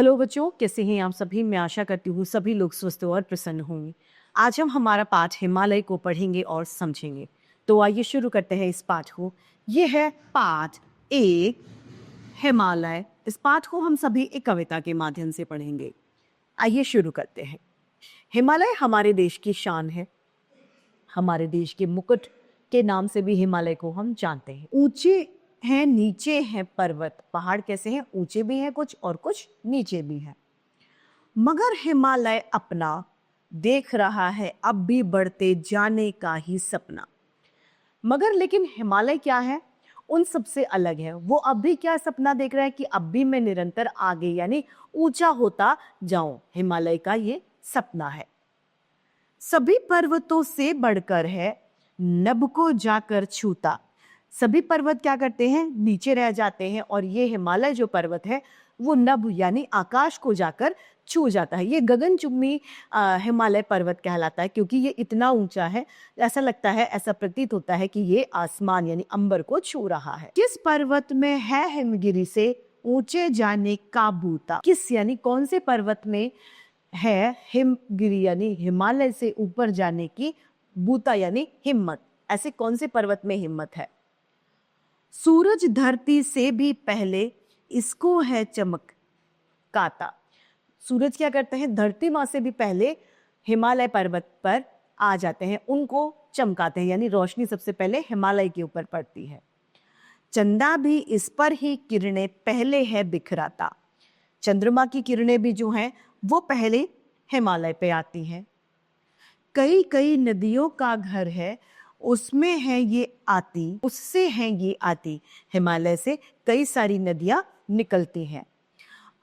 Hello बच्चों, कैसे हैं आप सभी। मैं आशा करती हूँ सभी लोग स्वस्थ और प्रसन्न होंगे। आज हम हमारा पाठ हिमालय को पढ़ेंगे और समझेंगे। तो आइए शुरू करते हैं इस पाठ को। ये है पाठ एक, हिमालय। इस पाठ को हम सभी एक कविता के माध्यम से पढ़ेंगे। आइए शुरू करते हैं। हिमालय हमारे देश की शान है। हमारे देश के मुकुट के नाम से भी हिमालय को हम जानते हैं। ऊंचे हैं, नीचे हैं पर्वत। पहाड़ कैसे हैं? ऊंचे भी हैं कुछ और कुछ नीचे भी हैं। मगर हिमालय अपना देख रहा है अब भी बढ़ते जाने का ही सपना। मगर लेकिन हिमालय क्या है? उन सबसे अलग है। वो अब भी क्या सपना देख रहा है कि अब भी मैं निरंतर आगे यानी ऊंचा होता जाऊं। हिमालय का ये सपना है। सभी पर्वतों से बढ़कर है, नभ को जाकर छूता। सभी पर्वत क्या करते हैं? नीचे रह जाते हैं, और ये हिमालय जो पर्वत है वो नभ यानी आकाश को जाकर छू जाता है। ये गगनचुंबी हिमालय पर्वत कहलाता है, क्योंकि ये इतना ऊंचा है। ऐसा लगता है, ऐसा प्रतीत होता है कि ये आसमान यानी अंबर को छू रहा है। किस पर्वत में है हिमगिरी से ऊंचे जाने का बूता? किस यानी कौन से पर्वत में है हिमगिरी यानी हिमालय से ऊपर जाने की बूता यानी हिम्मत? ऐसे कौन से पर्वत में हिम्मत है? सूरज धरती से भी पहले इसको है चमकाता। सूरज क्या करते हैं? धरती माँ से भी पहले हिमालय पर्वत पर आ जाते हैं, उनको चमकाते हैं, यानी रोशनी सबसे पहले हिमालय के ऊपर पड़ती है। चंदा भी इस पर ही किरणें पहले है बिखराता। चंद्रमा की किरणें भी जो हैं वो पहले हिमालय पे आती हैं। कई कई नदियों का घर है, उसमें है ये आती, उससे है ये आती। हिमालय से कई सारी नदियां निकलती हैं।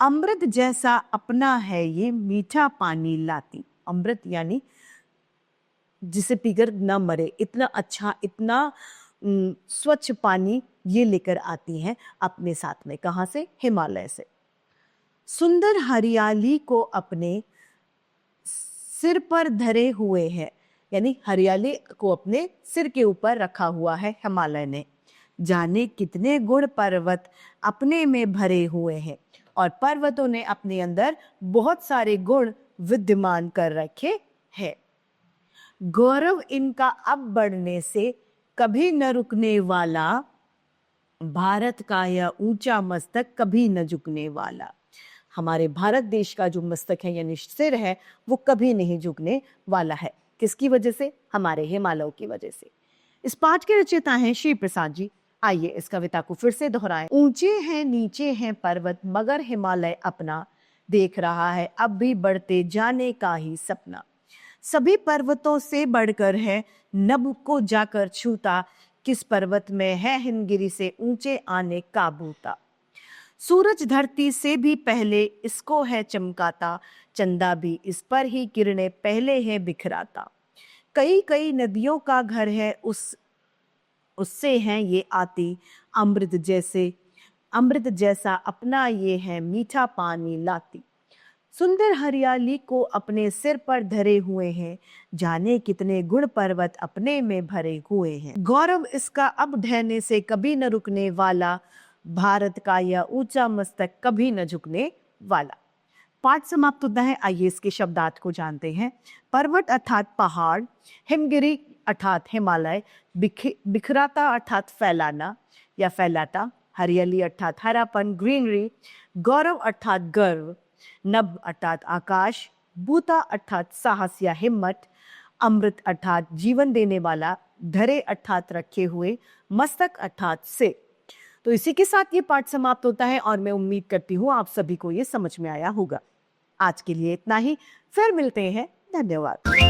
अमृत जैसा अपना है ये मीठा पानी लाती। अमृत यानी जिसे पीकर न मरे, इतना अच्छा, इतना स्वच्छ पानी ये लेकर आती हैं अपने साथ में। कहाँ से? हिमालय से। सुंदर हरियाली को अपने सिर पर धरे हुए हैं, यानी हरियाली को अपने सिर के ऊपर रखा हुआ है हिमालय ने। जाने कितने गुण पर्वत अपने में भरे हुए हैं, और पर्वतों ने अपने अंदर बहुत सारे गुण विद्यमान कर रखे हैं। गौरव इनका अब बढ़ने से कभी न रुकने वाला, भारत का यह ऊंचा मस्तक कभी न झुकने वाला। हमारे भारत देश का जो मस्तक है यानी सिर है वो कभी नहीं झुकने वाला है। किसकी वजह से? हमारे हिमालयों की वजह से। इस पाठ के रचयिता हैं श्री प्रसाद जी। आइए इस कविता को फिर से दोहराएं। ऊंचे हैं नीचे हैं पर्वत, मगर हिमालय अपना देख रहा है अब भी बढ़ते जाने का ही सपना। सभी पर्वतों से बढ़कर है, नभ को जाकर छूता। किस पर्वत में है हिमगिरी से ऊंचे आने का बूता। सूरज धरती से भी पहले इसको है चमकाता। चंदा भी इस पर ही किरणें पहले है बिखराता। कई कई नदियों का घर है, उससे हैं ये आती। अमृत जैसा अपना ये है मीठा पानी लाती। सुंदर हरियाली को अपने सिर पर धरे हुए हैं, जाने कितने गुण पर्वत अपने में भरे हुए हैं। गौरव इसका अब ढहने से कभी न रुकने वाला, भारत का यह ऊंचा मस्तक कभी न झुकने वाला। पाठ समाप्त होता है। आइए इसके शब्दार्थ को जानते हैं। पर्वत अर्थात पहाड़, हिमगिरी अर्थात हिमालय, बिखराता अर्थात फैलाना या फैलाता, हरियाली अर्थात हरापन ग्रीनरी, गौरव अर्थात गर्व, नभ अर्थात आकाश, बूता अर्थात साहस या हिम्मत, अमृत अर्थात जीवन देने वाला, धरे अर्थात रखे हुए, मस्तक अर्थात सिर। तो इसी के साथ ये पाठ समाप्त होता है, और मैं उम्मीद करती हूँ आप सभी को ये समझ में आया होगा। आज के लिए इतना ही, फिर मिलते हैं। धन्यवाद।